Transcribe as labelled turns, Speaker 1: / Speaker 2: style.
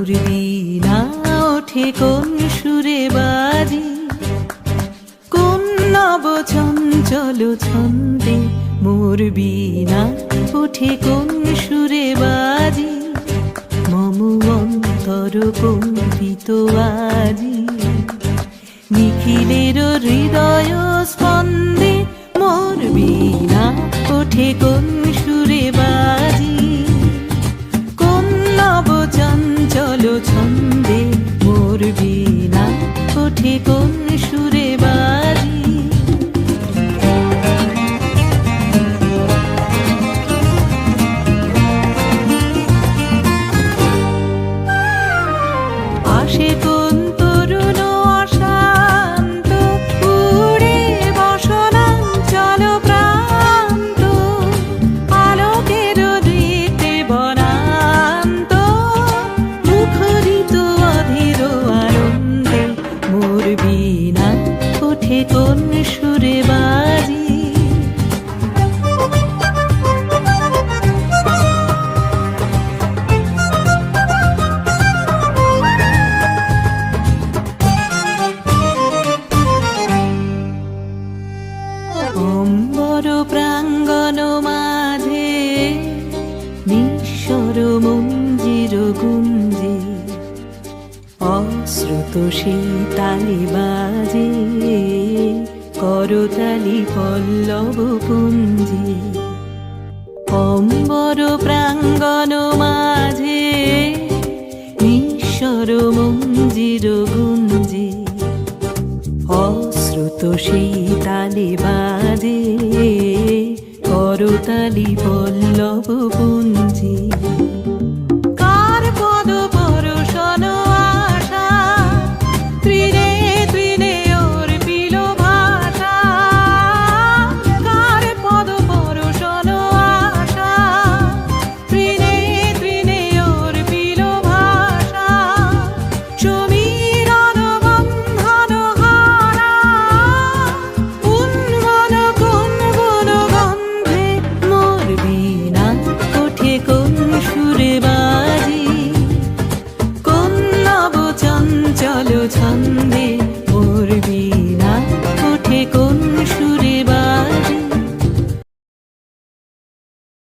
Speaker 1: মোর বীণা ওঠে কোন সুরে বাজি, কোন নব চঞ্চল ছন্দে মোর বীণা ওঠে কোন সুরে বাজি, মম অন্তর কম্পিত আজি। নিখিলের হৃদয় স্পন্দে মোর বীণা ওঠে কোন সুরে বাজি, কোন নব চঞ্চল ছন্দে মোর বীণা ওঠে কোন সুরে বাজি। আসে কোন তরুণ অশান্ত, উড়ে বসনাঞ্চল প্রান্ত, আলোকের দীপ্তে বনান্ত, মুখরিত অধীর আনন্দে মোর বীণা ওঠে কোন সুরে বাজি। অম্বর প্রাঙ্গণ মাঝে নিঃস্বর মঞ্জির গুঞ্জে, অশ্রুত শীতালি বাজে করতালি পল্লব পুঞ্জে। অম্বর প্রাঙ্গণ মাঝে নিঃস্বর মঞ্জির গুঞ্জে, অশ্রুত শীতালি বাজে করতালি পল্লব পুঞ্জে।